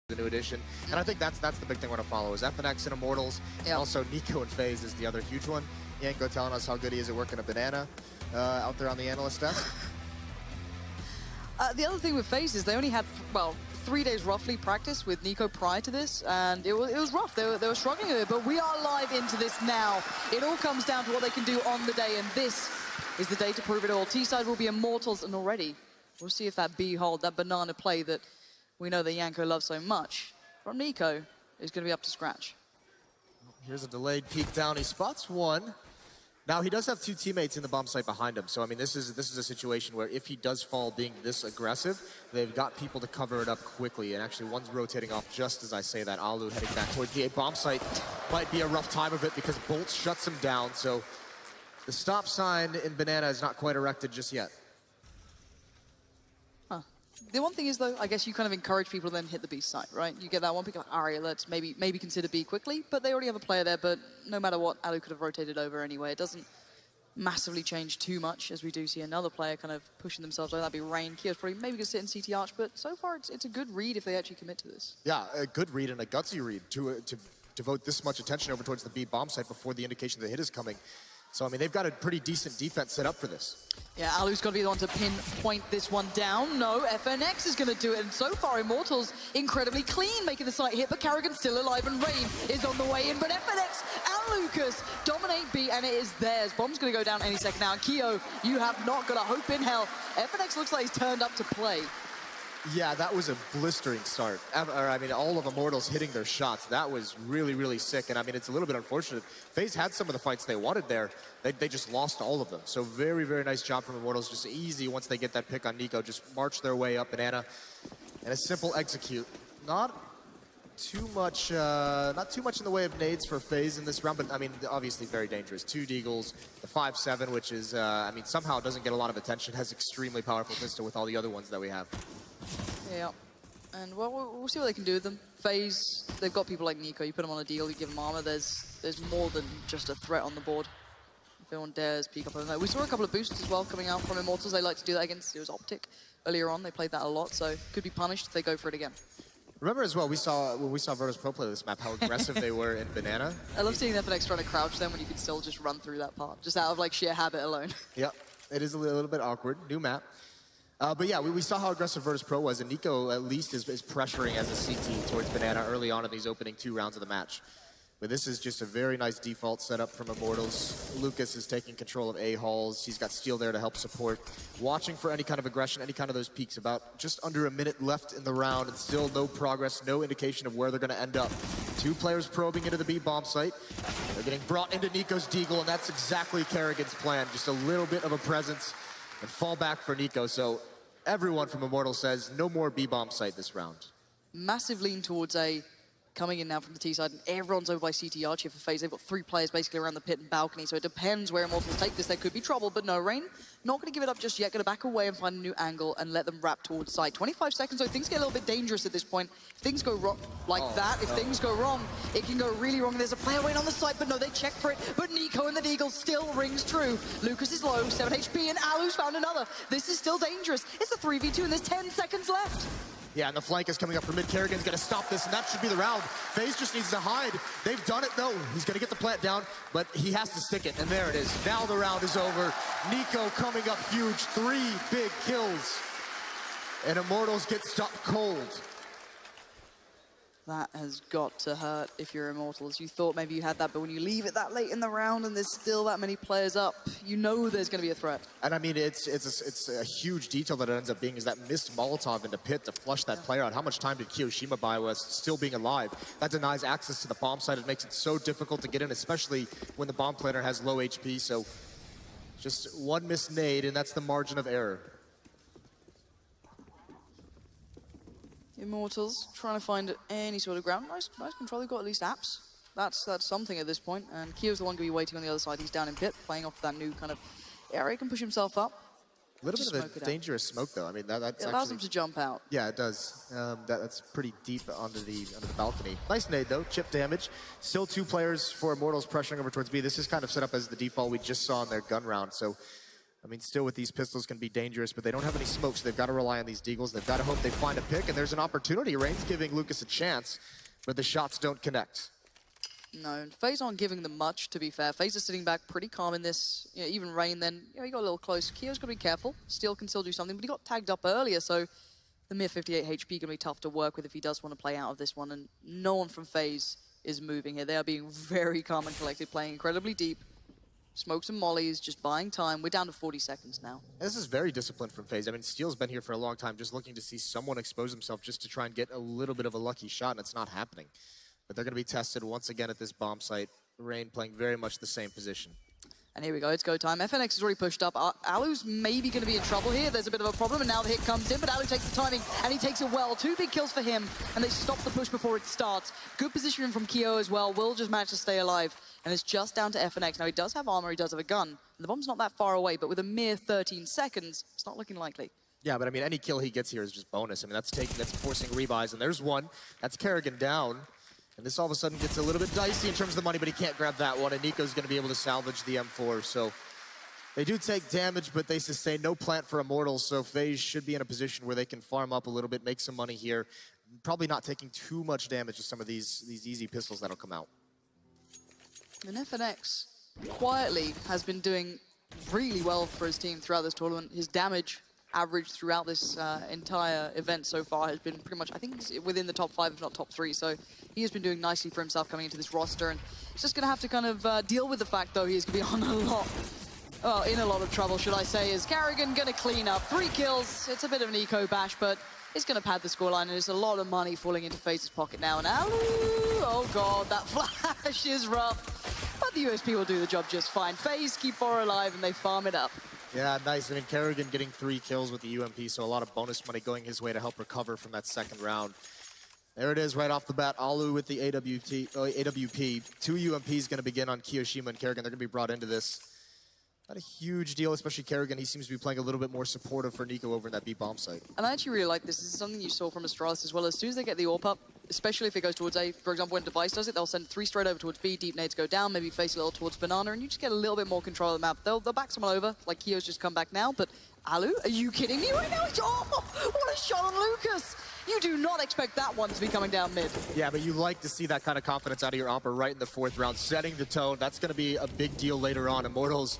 the new edition. And I think that's the big thing we're going to follow is FNX and Immortals. And also Nico and Faze is the other huge one. Yanko telling us how good he is at working a banana out there on the analyst desk. The other thing with Faze is they only had, well, 3 days roughly practice with Nico prior to this, and it was rough. They were struggling with it, but we are live into this now. It all comes down to what they can do on the day, and this is the day to prove it all. T-side will be Immortals, and already we'll see if that B hold, that banana play that we know that Yanko loves so much, from Nico, is going to be up to scratch. Here's a delayed peek down. He spots one. Now, he does have two teammates in the bomb site behind him. So, I mean, this is a situation where if he does fall being this aggressive, they've got people to cover it up quickly. And actually, one's rotating off just as I say that. Alu heading back towards the A bomb site. Might be a rough time of it because Bolt shuts him down. So, the stop sign in Banana is not quite erected just yet. The one thing is, though, I guess you kind of encourage people to then hit the B site, right? You get that one pick, like, all right, let's maybe consider B quickly, but they already have a player there, but no matter what, Alu could have rotated over anyway. It doesn't massively change too much, as we do see another player kind of pushing themselves over. That'd be Rain. Kio's probably maybe going to sit in CT Arch, but so far it's a good read if they actually commit to this. Yeah, a good read and a gutsy read to devote this much attention over towards the B bomb site before the indication the hit is coming. So, I mean, they've got a pretty decent defense set up for this. Yeah, Alu's got to be the one to pinpoint this one down. No, FNX is going to do it. And so far, Immortals incredibly clean, making the site hit. But Karrigan's still alive, and Rain is on the way in. But FNX and Lucas dominate B, and it is theirs. Bomb's going to go down any second now. And Kio, you have not got a hope in hell. FNX looks like he's turned up to play. Yeah, that was a blistering start. I mean, all of Immortals hitting their shots. That was really, really sick. And I mean, it's a little bit unfortunate. FaZe had some of the fights they wanted there. They just lost all of them. So very, very nice job from Immortals. Just easy once they get that pick on Nico. Just march their way up Banana. And a simple execute. Not too much in the way of nades for FaZe in this round, but I mean, obviously very dangerous. 2 Deagles, the 5-7, which is, I mean, somehow doesn't get a lot of attention, has extremely powerful pistol with all the other ones that we have. Yeah, and well, we'll see what they can do with them. FaZe, they've got people like Nico. You put them on a deal, you give them armor. There's more than just a threat on the board. If anyone dares peek up over there. We saw a couple of boosts as well coming out from Immortals. They like to do that against, it was Optic earlier on. They played that a lot, so could be punished if they go for it again. Remember as well, when we saw Virtus Pro play this map, how aggressive they were in Banana. I love seeing FNX trying to crouch them when you can still just run through that part, just out of like sheer habit alone. Yep, it is a little bit awkward. New map. But yeah, we saw how aggressive Virtus Pro was, and Nico at least is pressuring as a CT towards Banana early on in these opening 2 rounds of the match. But this is just a very nice default setup from Immortals. Lucas is taking control of A-halls. He's got Steel there to help support. Watching for any kind of aggression, any kind of those peaks. About just under a minute left in the round, and still no progress, no indication of where they're going to end up. 2 players probing into the B bomb site. They're getting brought into Nico's Deagle, and that's exactly Karrigan's plan. Just a little bit of a presence and fall back for Nico. So everyone from Immortal says no more B bomb site this round. Massive lean towards A. Coming in now from the T side, and everyone's over by CT Arch here for FaZe. They've got 3 players basically around the pit and balcony, so it depends where Immortals take this. There could be trouble, but no, Rain not going to give it up just yet. Going to back away and find a new angle and let them wrap towards side. 25 seconds, so things get a little bit dangerous at this point. If things go wrong like if things go wrong, it can go really wrong. There's a player waiting on the side, but no, they check for it. But Nico and the Deagle still rings true. Lucas is low, 7 HP, and Alu's found another. This is still dangerous. It's a 3v2, and there's 10 seconds left. Yeah, and the flank is coming up from mid. Karrigan's going to stop this, and that should be the round. FaZe just needs to hide. They've done it, though. He's going to get the plant down, but he has to stick it, and there it is. Now the round is over. Nico coming up huge. 3 big kills. And Immortals get stopped cold. That has got to hurt if you're Immortals. You thought maybe you had that, but when you leave it that late in the round and there's still that many players up, you know there's going to be a threat. And I mean, it's a huge detail that it ends up being is that missed Molotov into pit to flush that player out. How much time did Kiyoshima buy was still being alive? That denies access to the bomb site. It makes it so difficult to get in, especially when the bomb planner has low HP. So just one missed nade, and that's the margin of error. Immortals trying to find any sort of ground. Nice control. They've got at least apps. That's something at this point. And Kio's the one going to be waiting on the other side. He's down in pit, playing off that new kind of area. He can push himself up. A little bit of a dangerous smoke, though. I mean, that's it allows him to jump out. Yeah, it does. That's pretty deep onto the balcony. Nice nade, though. Chip damage. Still 2 players for Immortals pressuring over towards B. This is kind of set up as the default we just saw in their gun round. So I mean, still with these pistols can be dangerous, but they don't have any smoke, so they've got to rely on these deagles. They've got to hope they find a pick, and there's an opportunity. Rain's giving Lucas a chance, but the shots don't connect. No, Faze aren't giving them much, to be fair. Faze is sitting back pretty calm in this. You know, even Rain then, he got a little close. Kio's got to be careful. Steel can still do something, but he got tagged up earlier, so the mere 58 HP going to be tough to work with if he does want to play out of this one, and no one from Faze is moving here. They are being very calm and collected, playing incredibly deep. Smokes and mollies, just buying time. We're down to 40 seconds now. This is very disciplined from Faze. I mean, Steel's been here for a long time, just looking to see someone expose himself just to try and get a little bit of a lucky shot, and it's not happening. But they're going to be tested once again at this bomb site. Rain playing very much the same position. And here we go, it's go time. FNX is already pushed up. Alu's maybe going to be in trouble here. There's a bit of a problem, and now the hit comes in, but Alu takes the timing, and he takes it well. 2 big kills for him, and they stop the push before it starts. Good positioning from Kio as well. Will just manage to stay alive, and it's just down to FNX. Now, he does have armor, he does have a gun, and the bomb's not that far away, but with a mere 13 seconds, it's not looking likely. Yeah, but I mean, any kill he gets here is just bonus. I mean, that's forcing rebuys, and there's one. That's Kerrigan down. And this all of a sudden gets a little bit dicey in terms of the money, but he can't grab that one, and Nico's going to be able to salvage the M4, so they do take damage, but they sustain no plant for Immortals, so FaZe should be in a position where they can farm up a little bit, make some money here, probably not taking too much damage to some of these easy pistols that'll come out. And FNX quietly has been doing really well for his team throughout this tournament. His damage average throughout this entire event so far has been pretty much, I think, within the top 5, if not top 3. So he has been doing nicely for himself coming into this roster. And he's just going to have to kind of deal with the fact, though, he's going to be on in a lot of trouble, should I say, is Kerrigan going to clean up. 3 kills. It's a bit of an eco bash, but it's going to pad the scoreline. And there's a lot of money falling into FaZe's pocket now. And Alu, oh God, that flash is rough. But the USP will do the job just fine. FaZe keep 4 alive and they farm it up. Yeah, nice. I mean, Kerrigan getting 3 kills with the UMP, so a lot of bonus money going his way to help recover from that second round. There it is right off the bat. Alu with the AWP. 2 UMPs going to begin on Kiyoshima and Kerrigan. They're going to be brought into this. Not a huge deal, especially Kerrigan. He seems to be playing a little bit more supportive for Nico over in that B bomb site. And I actually really like this. This is something you saw from Astralis as well. As soon as they get the AWP up, especially if it goes towards A, for example, when Device does it, they'll send 3 straight over towards B, deep nades go down, maybe face a little towards Banana, and you just get a little bit more control of the map. They'll back someone over, like Kio's just come back now, but Alu, are you kidding me right now? Oh, what a shot on Lucas! You do not expect that one to be coming down mid. Yeah, but you like to see that kind of confidence out of your Omper right in the 4th round, setting the tone. That's going to be a big deal later on. Immortals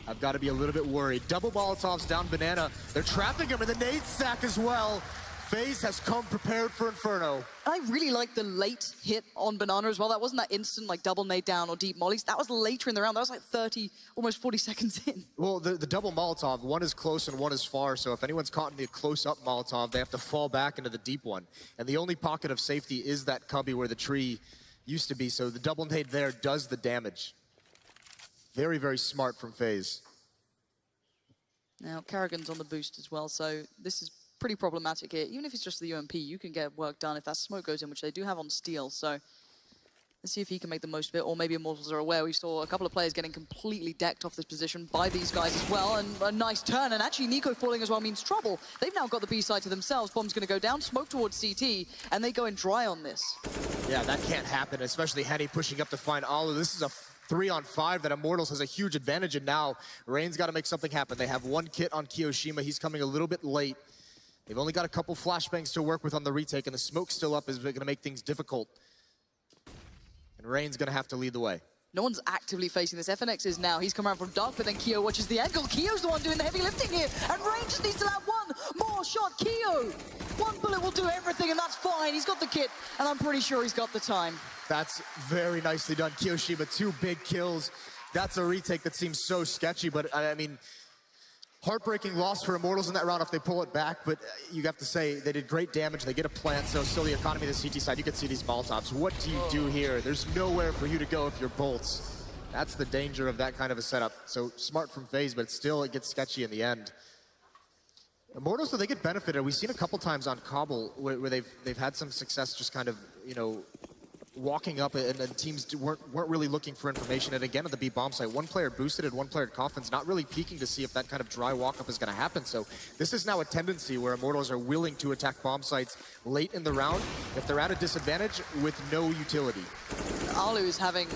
have got to be a little bit worried. Double Molotovs down Banana. They're trapping him in the nade stack as well. FaZe has come prepared for Inferno. I really like the late hit on Banana as well. That wasn't that instant, like, double nade down or deep mollies. That was later in the round. That was like 30, almost 40 seconds in. Well, the double Molotov, one is close and one is far, so if anyone's caught in the close-up Molotov, they have to fall back into the deep one. And the only pocket of safety is that cubby where the tree used to be, so the double nade there does the damage. Very, very smart from FaZe. Now, Kerrigan's on the boost as well, so this is pretty problematic here. Even if it's just the UMP, you can get work done if that smoke goes in, which they do have on Steel. So let's see if he can make the most of it, or maybe Immortals are aware. We saw a couple of players getting completely decked off this position by these guys as well, and a nice turn. And actually, Nico falling as well means trouble. They've now got the B side to themselves. Bomb's going to go down, smoke towards CT, and they go in dry on this. Yeah, that can't happen, especially Henny pushing up to find Alu. This is a 3-on-5 that Immortals has a huge advantage in now. Rain's got to make something happen. They have 1 kit on Kiyoshima. He's coming a little bit late. They've only got a couple flashbangs to work with on the retake, and the smoke still up is going to make things difficult. And Rain's going to have to lead the way. No one's actively facing this. FNX is now. He's come around from dark, but then Kio watches the angle. Kio's the one doing the heavy lifting here, and Rain just needs to land 1 more shot. Kio, 1 bullet will do everything, and that's fine. He's got the kit, and I'm pretty sure he's got the time. That's very nicely done. Kiyoshima, 2 big kills. That's a retake that seems so sketchy, but I mean, heartbreaking loss for Immortals in that round if they pull it back, but you have to say they did great damage. They get a plant, so still the economy of the CT side. You can see these Molotovs. What do you do here? There's nowhere for you to go if you're bolts. That's the danger of that kind of a setup. So smart from FaZe, but still it gets sketchy in the end. Immortals, so they get benefited. We've seen a couple times on Cobble where they've had some success just kind of, you know, walking up, and teams weren't really looking for information. And again, at the B bomb site, 1 player boosted and 1 player at Coffin's, not really peeking to see if that kind of dry walk up is going to happen. So this is now a tendency where Immortals are willing to attack bomb sites late in the round if they're at a disadvantage with no utility. Alu is having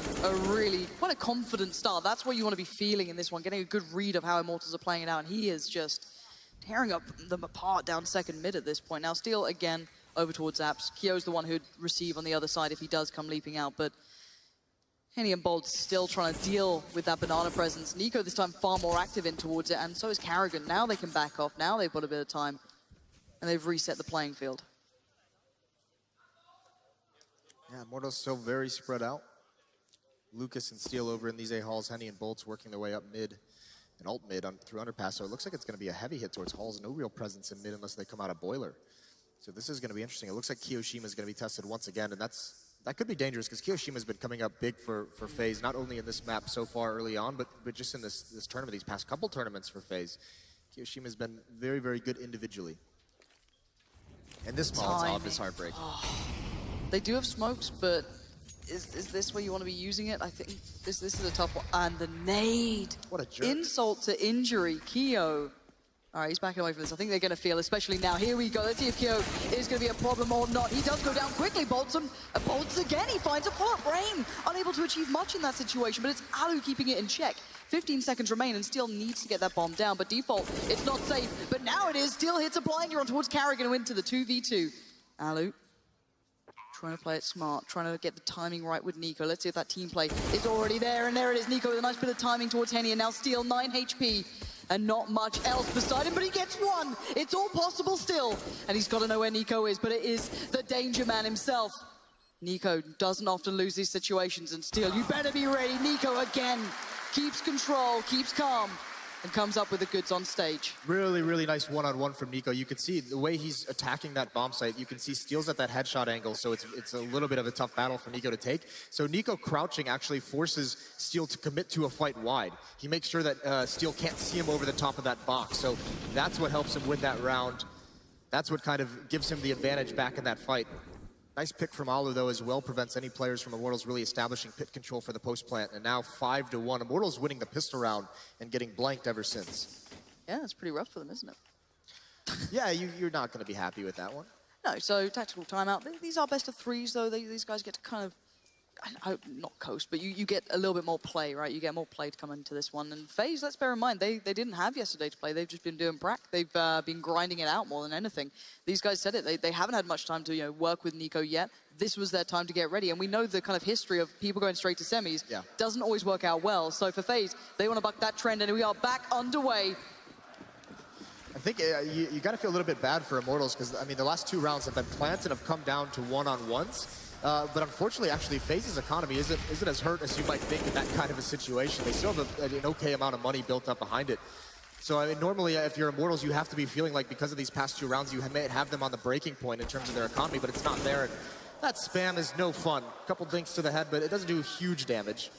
quite a confident start. That's what you want to be feeling in this one, getting a good read of how Immortals are playing it out, and he is just tearing them apart down second mid at this point. Now, Steel, again, over towards Apps. Kyo's the one who'd receive on the other side if he does come leaping out, but Henny and Bolt still trying to deal with that banana presence. Nico this time far more active in towards it, and so is Karrigan. Now they can back off. Now they've got a bit of time, and they've reset the playing field. Yeah, Immortals still very spread out. Lucas and Steel over in these A-Halls. Henny and Bolts working their way up mid and alt mid through underpass. So it looks like it's going to be a heavy hit towards Halls. No real presence in mid unless they come out of Boiler. So this is going to be interesting. It looks like Kiyoshima is going to be tested once again, and that could be dangerous because Kiyoshima's been coming up big for FaZe, not only in this map so far early on, but just in this tournament, these past couple tournaments for FaZe. Kiyoshima's been very, very good individually. And this Molotov is heartbreaking. Oh. They do have smokes, but is this where you want to be using it? I think this is a tough one. And the nade. What a jerk. Insult to injury. Kyo. All right, he's backing away from this. I think they're going to feel, especially now. Here we go. Let's see if Kyo is going to be a problem or not. He does go down quickly. Bolts again. He finds a follow-up. Rain unable to achieve much in that situation, but it's Alu keeping it in check. 15 seconds remain and Steel needs to get that bomb down, but default, it's not safe. But now it is. Steel hits a blinder on towards Karrigan into the 2v2. Alu trying to play it smart, trying to get the timing right with Nico. Let's see if that team play is already there. And there it is, Nico with a nice bit of timing towards Henny. And now Steel, 9 HP. And not much else beside him, but he gets one. It's all possible still. And he's got to know where Nico is, but it is the danger man himself. Nico doesn't often lose these situations. And Steel, you better be ready. Nico again keeps control, keeps calm, and comes up with the goods on stage. Really, really nice one-on-one from Nico. You can see the way he's attacking that bomb site. You can see Steel's at that headshot angle, so it's a little bit of a tough battle for Nico to take. So Nico crouching actually forces Steel to commit to a fight wide. He makes sure that Steel can't see him over the top of that box. So that's what helps him win that round. That's what kind of gives him the advantage back in that fight. Nice pick from Alu, though, as well. Prevents any players from Immortals really establishing pit control for the post-plant. And now 5-1. Immortals winning the pistol round and getting blanked ever since. Yeah, it's pretty rough for them, isn't it? Yeah, you're not going to be happy with that one. No, so tactical timeout. These are best of threes, though. These guys get to kind of, I hope not coast, but you get a little bit more play, right? You get more play to come into this one. And FaZe, let's bear in mind, they didn't have yesterday to play. They've just been doing prac. They've been grinding it out more than anything. These guys said it. They haven't had much time to work with Nico yet. This was their time to get ready. And we know the kind of history of people going straight to semis doesn't always work out well. So for FaZe, they want to buck that trend, and we are back underway. I think you got to feel a little bit bad for Immortals because, I mean, the last 2 rounds have been plants and have come down to one-on-ones. But unfortunately, actually, FaZe's economy isn't as hurt as you might think in that kind of a situation. They still have an okay amount of money built up behind it. So, I mean, normally, if you're Immortals, you have to be feeling like because of these past 2 rounds, you may have them on the breaking point in terms of their economy, but it's not there. And that spam is no fun. A couple dinks to the head, but it doesn't do huge damage.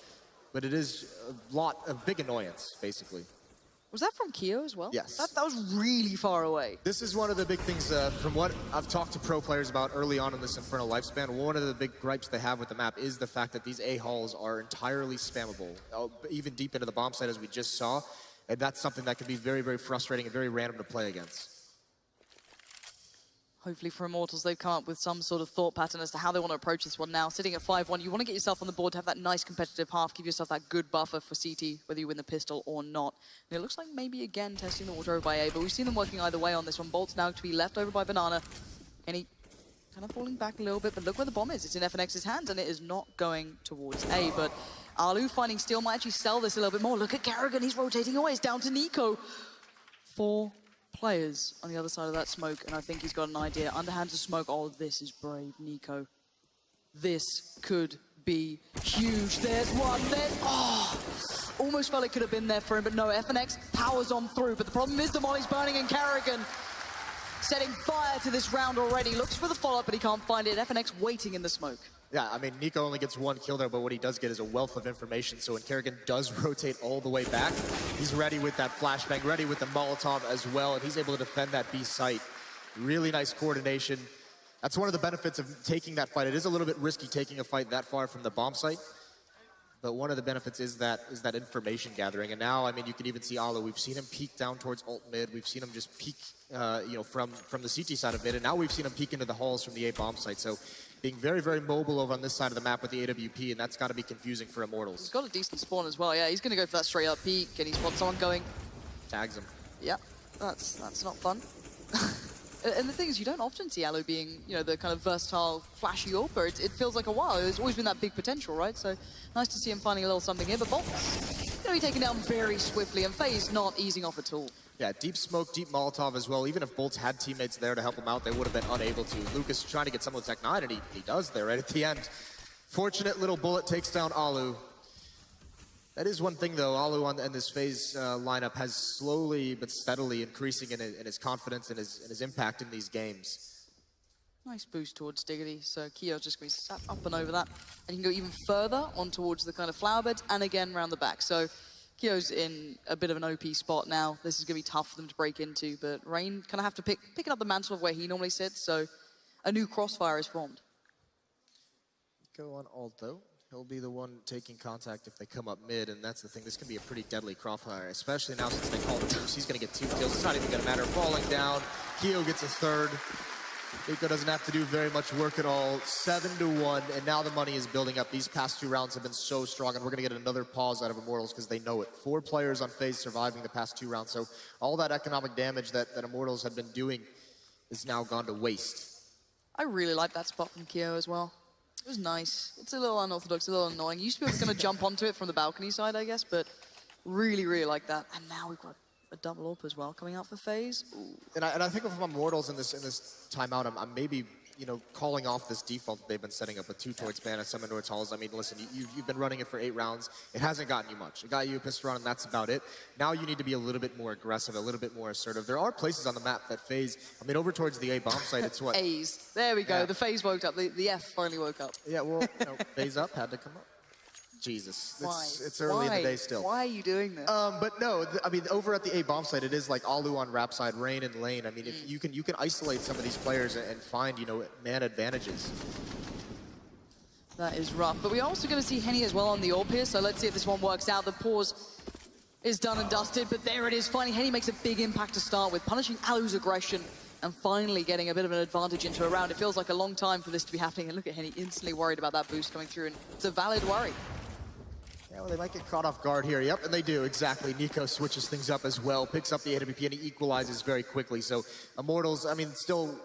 But it is a lot of big annoyance, basically. Was that from Kyo as well? Yes. That was really far away. This is one of the big things, from what I've talked to pro players about early on in this Infernal lifespan, one of the big gripes they have with the map is the fact that these A-Halls are entirely spammable, even deep into the bomb site as we just saw. And that's something that can be very, very frustrating and very random to play against. Hopefully for Immortals, they've come up with some sort of thought pattern as to how they want to approach this one now. Sitting at 5-1, you want to get yourself on the board to have that nice competitive half, give yourself that good buffer for CT, whether you win the pistol or not. And it looks like maybe again testing the water over by A, but we've seen them working either way on this one. Bolt's now to be left over by Banana. Kenny kind of falling back a little bit, but look where the bomb is. It's in FNX's hands, and it is not going towards A. But Alu finding Steel might actually sell this a little bit more. Look at Karrigan, he's rotating away. It's down to Nico. 4 players on the other side of that smoke, and I think he's got an idea. Underhands of smoke. Oh, this is brave, Nico. This could be huge. There's one. Almost felt it could have been there for him, but no, FNX powers on through. But the problem is the molly's burning, and Karrigan setting fire to this round already. Looks for the follow-up, but he can't find it. FNX waiting in the smoke. Yeah, I mean, Nico only gets 1 kill there, but what he does get is a wealth of information. So when Karrigan does rotate all the way back, he's ready with that flashbang, ready with the Molotov as well, and he's able to defend that B site. Really nice coordination. That's one of the benefits of taking that fight. It is a little bit risky taking a fight that far from the bomb site, but one of the benefits is that information gathering. And now, I mean, you can even see Alu. We've seen him peek down towards alt mid. We've seen him just peek, from the CT side of it, and now we've seen him peek into the halls from the A bomb site. So being very, very mobile over on this side of the map with the AWP, and that's got to be confusing for Immortals. He's got a decent spawn as well. Yeah, he's going to go for that straight up peek, and he spots someone going. Tags him. Yeah, that's not fun. And the thing is, you don't often see Alu being, you know, the kind of versatile, flashy AWPer. It feels like a while. There's always been that big potential, right? So nice to see him finding a little something here. But Bolt's going to be taken down very swiftly, and Faze not easing off at all. Yeah, deep smoke, deep Molotov as well. Even if Bolts had teammates there to help him out, they would have been unable to. Lucas trying to get some of the Tech 9, and he does there right at the end. Fortunate little bullet takes down Alu. That is one thing, though. Alu in this Faze lineup has slowly but steadily increasing in his confidence and his impact in these games. Nice boost towards Diggity. So Keo's just going to be sat up and over that. And you can go even further on towards the kind of flower beds and again around the back. So Keo's in a bit of an OP spot now. This is going to be tough for them to break into. But Rain kind of have to picking up the mantle of where he normally sits. So a new crossfire is formed. Go on ult, though. He'll be the one taking contact if they come up mid, and that's the thing. This can be a pretty deadly crossfire, especially now since they call the boost. He's going to get 2 kills. It's not even going to matter. Falling down. Keo gets a 3rd. Nico doesn't have to do very much work at all. 7-1, and now the money is building up. These past 2 rounds have been so strong, and we're going to get another pause out of Immortals because they know it. 4 players on Faze surviving the past 2 rounds, so all that economic damage that Immortals had been doing is now gone to waste. I really like that spot from Keo as well. It was nice. It's a little unorthodox, a little annoying. You used to be able to kind of jump onto it from the balcony side, I guess, but really, really like that. And now we've got a double AWP as well coming out for Faze. And I think of Immortals in this timeout, I'm maybe, you know, calling off this default that they've been setting up with 2 towards Banner, some towards Halls. I mean, listen, you've been running it for 8 rounds. It hasn't gotten you much. It got you a pistol round, and that's about it. Now you need to be a little bit more aggressive, a little bit more assertive. There are places on the map that Faze, I mean, over towards the A bomb site, it's what? A's. There we go. Yeah. The Faze woke up. The F finally woke up. Yeah, well, you know, Faze up had to come up. Jesus. Why? It's early in the day still. Why are you doing this? But no, I mean, over at the A bomb site, it is like Alu on Rap side, Rain and Lane. I mean, if you can isolate some of these players and find, you know, man advantages. That is rough. But we're also going to see Henny as well on the AWP here, so let's see if this one works out. The pause is done and dusted, but there it is. Finally, Henny makes a big impact to start with, punishing Alu's aggression and finally getting a bit of an advantage into a round. It feels like a long time for this to be happening, and look at Henny instantly worried about that boost coming through, and it's a valid worry. Yeah, well, they might get caught off guard here. Yep, and they do, exactly. Nico switches things up as well, picks up the AWP, and he equalizes very quickly. So Immortals, I mean, still...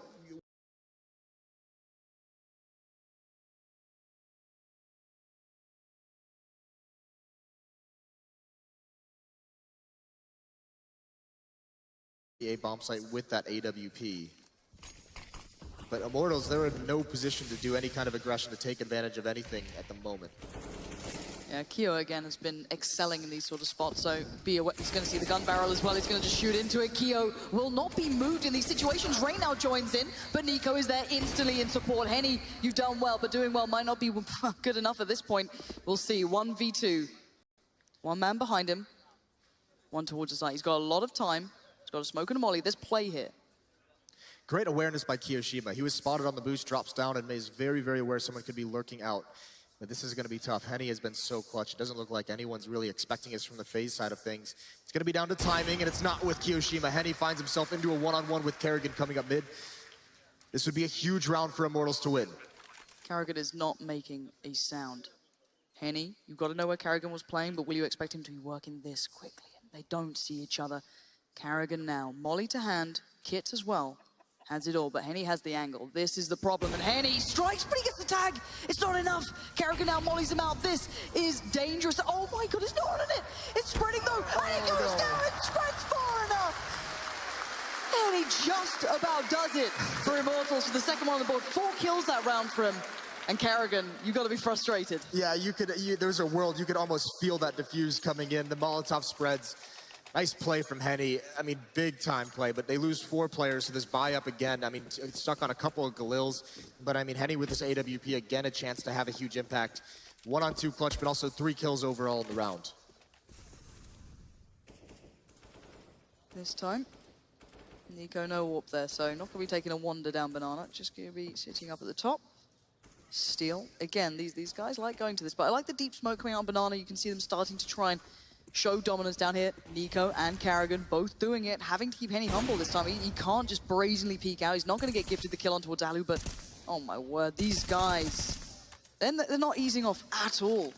the A bomb site with that AWP. But Immortals, they're in no position to do any kind of aggression to take advantage of anything at the moment. Yeah, Keo again has been excelling in these sort of spots, so be aware. He's going to see the gun barrel as well. He's going to just shoot into it. Keo will not be moved in these situations. Rain now joins in, but Nico is there instantly in support. Henny, you've done well, but doing well might not be good enough at this point. We'll see. 1v2. 1 man behind him. 1 towards the side. He's got a lot of time. He's got a smoke and a molly. There's play here. Great awareness by Kiyoshima. He was spotted on the boost, drops down, and is very, very aware someone could be lurking out. But this is going to be tough. Henny has been so clutch. It doesn't look like anyone's really expecting this from the Faze side of things. It's going to be down to timing, and it's not with Kiyoshima. Henny finds himself into a one-on-one with Kerrigan coming up mid. This would be a huge round for Immortals to win. Kerrigan is not making a sound. Henny, you've got to know where Kerrigan was playing, but will you expect him to be working this quickly? They don't see each other. Kerrigan now, molly to hand, Kit as well. Has it all, but Henny has the angle. This is the problem, and Henny strikes, but he gets the tag. It's not enough. Kerrigan now mollies him out. This is dangerous. Oh my God, it's not on it. It's spreading though, and it goes down. It spreads far enough. And he just about does it for Immortals for the second one on the board. 4 kills that round for him. And Kerrigan, you've got to be frustrated. Yeah, there's a world, you could almost feel that diffuse coming in. The Molotov spreads. Nice play from Henny. I mean, big time play, but they lose 4 players, so this buy up again. I mean, it's stuck on a couple of Galils, but I mean, Henny with this AWP, again, a chance to have a huge impact. 1-on-2 clutch, but also 3 kills overall in the round. This time, Nico no warp there, so not going to be taking a wander down Banana, just going to be sitting up at the top. Steal. Again, these guys like going to this, but I like the deep smoke coming out on Banana. You can see them starting to try and show dominance down here. Nico and Kerrigan both doing it, having to keep Henny humble this time. He can't just brazenly peek out. He's not going to get gifted the kill on towards Alu, but Oh my word, these guys, they're not easing off at all.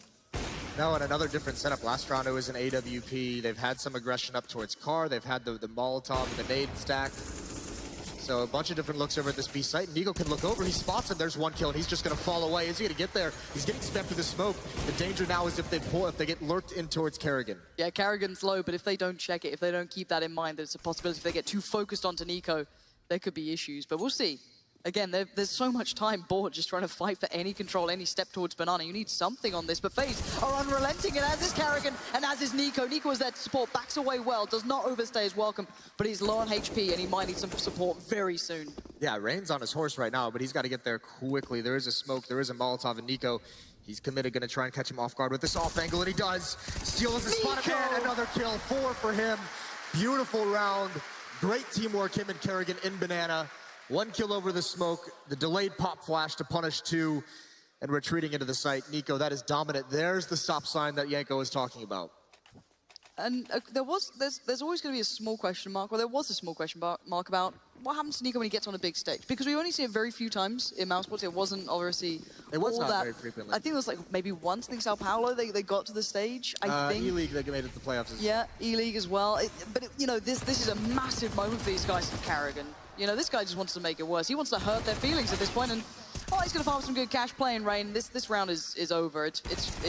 No, and another different setup. Last round it was an AWP. They've had some aggression up towards Car. They've had the Molotov and the nade stack. So a bunch of different looks over at this B site. Nico can look over, he spots him, there's one kill, and he's just gonna fall away. Is he gonna get there? He's getting spammed through the smoke. The danger now is if they get lurked in towards Kerrigan. Yeah, Kerrigan's low, but if they don't check it, if they don't keep that in mind, there's a possibility if they get too focused onto Nico, there could be issues, but we'll see. Again, there's so much time bored just trying to fight for any control, any step towards Banana. You need something on this, but Faze are unrelenting, and as is Kerrigan, and as is Nico. Nico is there to support, backs away well, does not overstay his welcome, but he's low on HP, and he might need some support very soon. Yeah, Rain's on his horse right now, but he's got to get there quickly. There is a smoke, there is a Molotov, and Nico, he's committed, going to try and catch him off guard with this off angle, and he does. Steals the spot again, another kill, 4 for him. Beautiful round, great teamwork, him and Kerrigan in Banana. 1 kill over the smoke, the delayed pop flash to punish 2, and retreating into the site. Nico, that is dominant. There's the stop sign that Yanko is talking about. And there's always going to be a small question mark, or there was a small question mark about what happens to Nico when he gets on a big stage. Because we only see it very few times in mouse sports. It wasn't obviously It was all not that. very frequently. I think it was like maybe once, I think Sao Paulo, they got to the stage, I think. E-League, they made it to the playoffs as well. Yeah, E-League as well. You know, this is a massive moment for these guys in Kerrigan. You know, this guy just wants to make it worse. He wants to hurt their feelings at this point, and oh, he's going to farm some good cash playing Rain. This round is over. It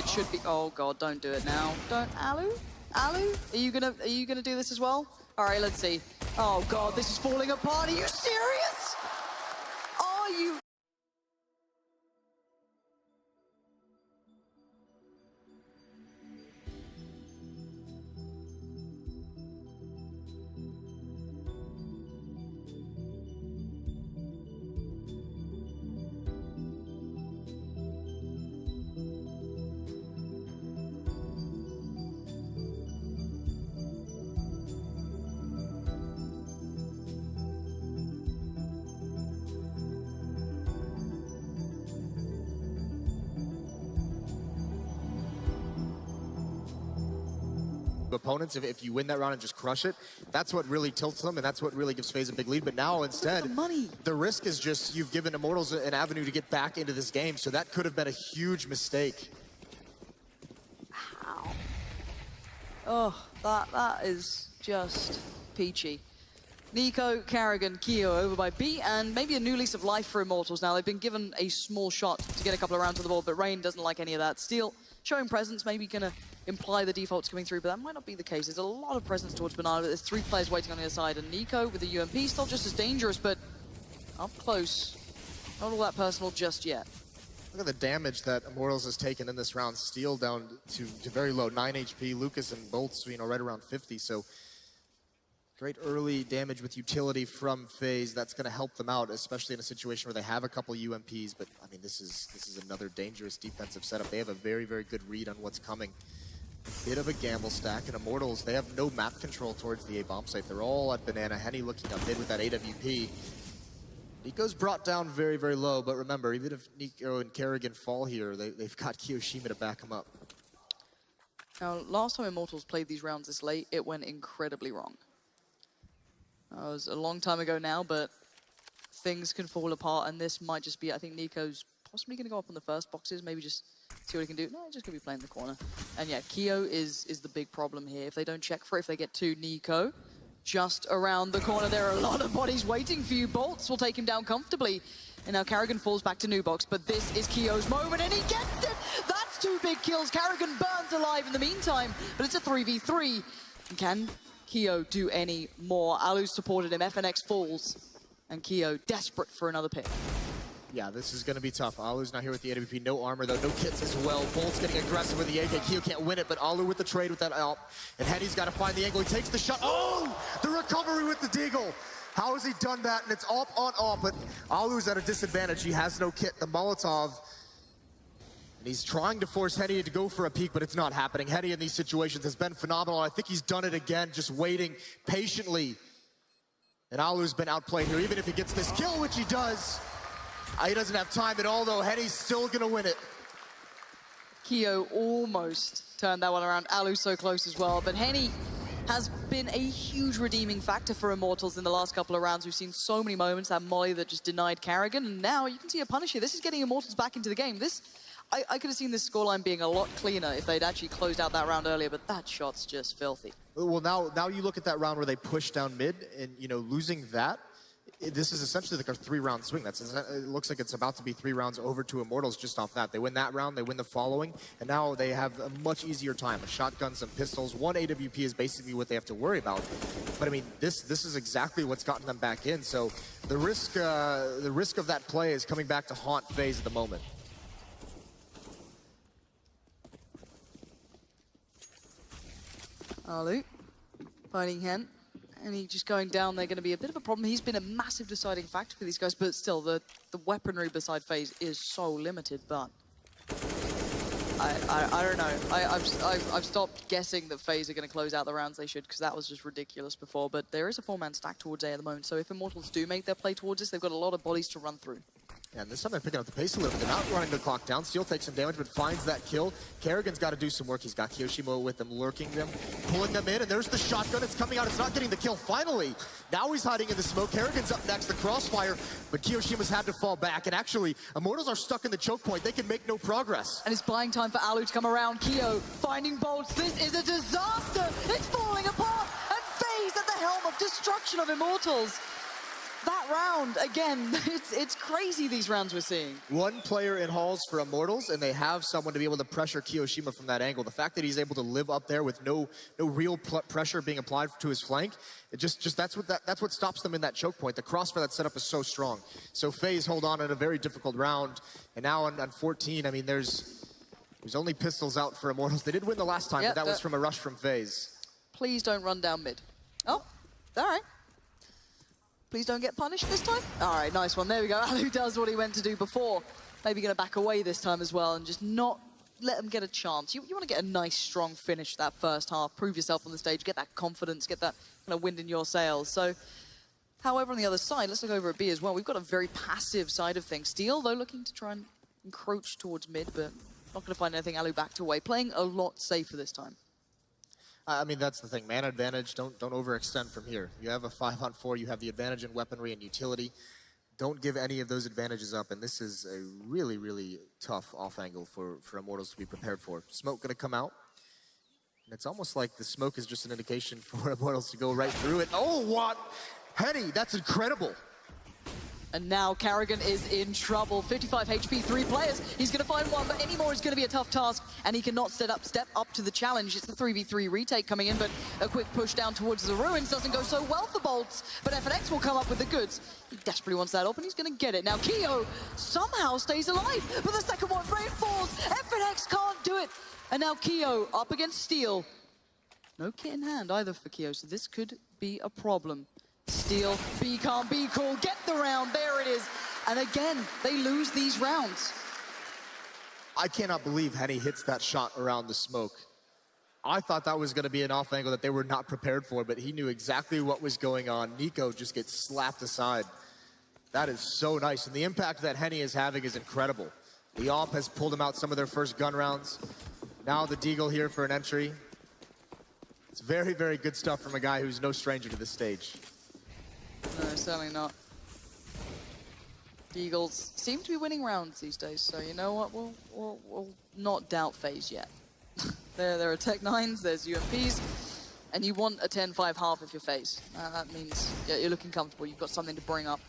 should be. Oh God, don't do it now. Don't, Alu, are you gonna do this as well? All right, let's see. Oh God, this is falling apart. Are you serious? Are you? Opponents, if you win that round and just crush it, that's what really tilts them, and that's what really gives FaZe a big lead. But now instead, the risk is just you've given Immortals an avenue to get back into this game, so that could have been a huge mistake. Wow. Oh, that is just peachy. Nico, Kerrigan, Keo over by B, and maybe a new lease of life for Immortals now. They've been given a small shot to get a couple of rounds on the board, but Rain doesn't like any of that. Steel showing presence, maybe gonna imply the default's coming through, but that might not be the case. There's a lot of presence towards Banana, but there's 3 players waiting on the other side, and Nico with the UMP still just as dangerous, but up close. Not all that personal just yet. Look at the damage that Immortals has taken in this round. Steel down to very low, 9 HP. Lucas and Bolts, you know, right around 50, so great early damage with utility from FaZe. That's going to help them out, especially in a situation where they have a couple UMPs. But I mean, this is another dangerous defensive setup. They have a very, very good read on what's coming. Bit of a gamble stack, and Immortals, they have no map control towards the A bomb site. They're all at Banana. Henny looking up mid with that AWP. Nico's brought down very, very low, but remember, even if Nico and Kerrigan fall here, they've got Kiyoshima to back them up. Now, last time Immortals played these rounds this late, it went incredibly wrong. That was a long time ago now, but things can fall apart, and this might just be, I think Nico's possibly going to go up on the first boxes, maybe just see what he can do. No, he's just going to be playing the corner. And yeah, Keo is the big problem here. If they don't check for it, if they get to Nico, just around the corner, there are a lot of bodies waiting for you. Bolts will take him down comfortably. And now Kerrigan falls back to Nubox, but this is Keo's moment, and he gets it! That's 2 big kills. Kerrigan burns alive in the meantime, but it's a 3v3. And can Keo do any more? Alu's supported him, FNX falls, and Keo desperate for another pick. Yeah, this is going to be tough. Alu's not here with the AWP. No armor, though. No kits as well. Bolt's getting aggressive with the AK. Keo can't win it, but Alu with the trade with that AWP. And Henny's got to find the angle. He takes the shot. Oh! The recovery with the Deagle. How has he done that? And it's AWP on AWP, but Alu's at a disadvantage. He has no kit. The Molotov. And he's trying to force Henny to go for a peek, but it's not happening. Henny in these situations has been phenomenal. I think he's done it again, just waiting patiently. And Alu's been outplayed here, even if he gets this kill, which he does. He doesn't have time at all, though. Henny's still going to win it. Keo almost turned that one around. Alu's so close as well, but Henny has been a huge redeeming factor for Immortals in the last couple of rounds. We've seen so many moments, that molly that just denied Karrigan, and now you can see a punish here. This is getting Immortals back into the game. I could have seen this scoreline being a lot cleaner if they'd actually closed out that round earlier, but that shot's just filthy. Well, now you look at that round where they push down mid, and losing that, this is essentially like a 3-round swing. It looks like it's about to be 3 rounds over to Immortals just off that. They win that round, they win the following, and now they have a much easier time. A shotgun, some pistols. 1 AWP is basically what they have to worry about. But I mean, this is exactly what's gotten them back in. So the risk of that play is coming back to haunt Faze at the moment. Alu, fighting Hen. And he just going down there, going to be a bit of a problem. He's been a massive deciding factor for these guys, but still, the weaponry beside Faze is so limited. But I don't know. I've stopped guessing that Faze are going to close out the rounds they should, because that was just ridiculous before. But there is a 4-man stack towards A at the moment, so if Immortals do make their play towards this, they've got a lot of bodies to run through. Yeah, and this time they're picking up the pace a little bit. They're not running the clock down. Steel takes some damage, but finds that kill. Karrigan's got to do some work. He's got Kiyoshima with them, lurking them, pulling them in, and there's the shotgun. It's coming out. It's not getting the kill. Finally, now he's hiding in the smoke. Karrigan's up next, the crossfire, but Kiyoshima's had to fall back. And actually, Immortals are stuck in the choke point. They can make no progress. And it's buying time for Alu to come around. Kyo finding bolts. This is a disaster. It's falling apart. And Faze at the helm of destruction of Immortals. That round, again, it's crazy, these rounds we're seeing. 1 player in halls for Immortals, and they have someone to be able to pressure Kiyoshima from that angle. The fact that he's able to live up there with no real pressure being applied to his flank, that's what stops them in that choke point. The crossfire that set up is so strong. So Faze hold on in a very difficult round, and now on 14, I mean, there's only pistols out for Immortals. They did win the last time, but that was from a rush from Faze. Please don't run down mid. Oh, all right. Please don't get punished this time. All right, nice one. There we go. Alu does what he went to do before. Maybe going to back away this time as well and just not let him get a chance. You want to get a nice, strong finish that first half. Prove yourself on the stage. Get that confidence. Get that kind of wind in your sails. So, however, on the other side, let's look over at B as well. We've got a very passive side of things. Steel, though, looking to try and encroach towards mid, but not going to find anything. Alu backed away. Playing a lot safer this time. I mean, that's the thing. Man advantage, don't overextend from here. You have a 5-on-4, you have the advantage in weaponry and utility. Don't give any of those advantages up, and this is a really, really tough off angle for Immortals to be prepared for. Smoke gonna come out, and it's almost like the smoke is just an indication for Immortals to go right through it. Oh, what? Henny, that's incredible. And now Karrigan is in trouble. 55 HP, 3 players. He's going to find one, but any more is going to be a tough task, and he cannot step up to the challenge. It's the 3v3 retake coming in, but a quick push down towards the ruins doesn't go so well for Bolts, but FNX will come up with the goods. He desperately wants that up, and he's going to get it. Now Kyo somehow stays alive, but the second one falls. FNX can't do it. And now Kyo up against Steel. No kit in hand either for Kyo, so this could be a problem. Steel, B can't be cool, get the round, there it is. And again, they lose these rounds. I cannot believe Henny hits that shot around the smoke. I thought that was gonna be an off angle that they were not prepared for, but he knew exactly what was going on. Nico just gets slapped aside. That is so nice, and the impact that Henny is having is incredible. The AWP has pulled him out some of their first gun rounds. Now the Deagle here for an entry. It's very, very good stuff from a guy who's no stranger to this stage. No, certainly not. The Eagles seem to be winning rounds these days, so you know what? We'll not doubt Faze yet. There are Tech 9s, there's UMPs, and you want a 10-5 half if you're Faze. That means you're looking comfortable. You've got something to bring up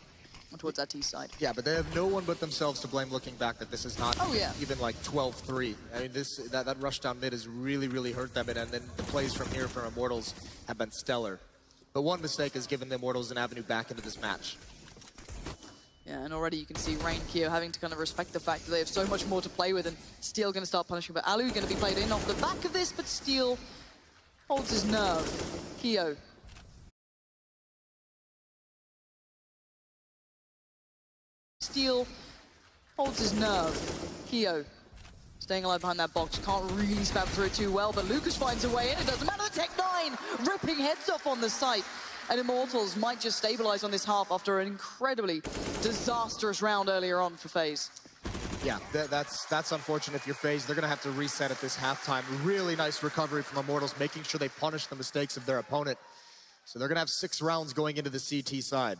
towards that T side. Yeah, but they have no one but themselves to blame looking back that this is not even like 12-3. I mean, that rush down mid has really, really hurt them, and then the plays from here from Immortals have been stellar. But one mistake has given the Immortals an avenue back into this match. Yeah, and already you can see Rain Kyo having to kind of respect the fact that they have so much more to play with, and Steel going to start punishing. But Alu going to be played in off the back of this, but Steel holds his nerve. Kyo. Steel holds his nerve. Kyo staying alive behind that box. Can't really spam through it too well, but Lucas finds a way in. It doesn't matter. The Tech 9 ripping heads off on the site. And Immortals might just stabilize on this half after an incredibly disastrous round earlier on for Faze. Yeah, that's unfortunate if you're Faze. They're going to have to reset at this halftime. Really nice recovery from Immortals, making sure they punish the mistakes of their opponent. So they're going to have 6 rounds going into the CT side.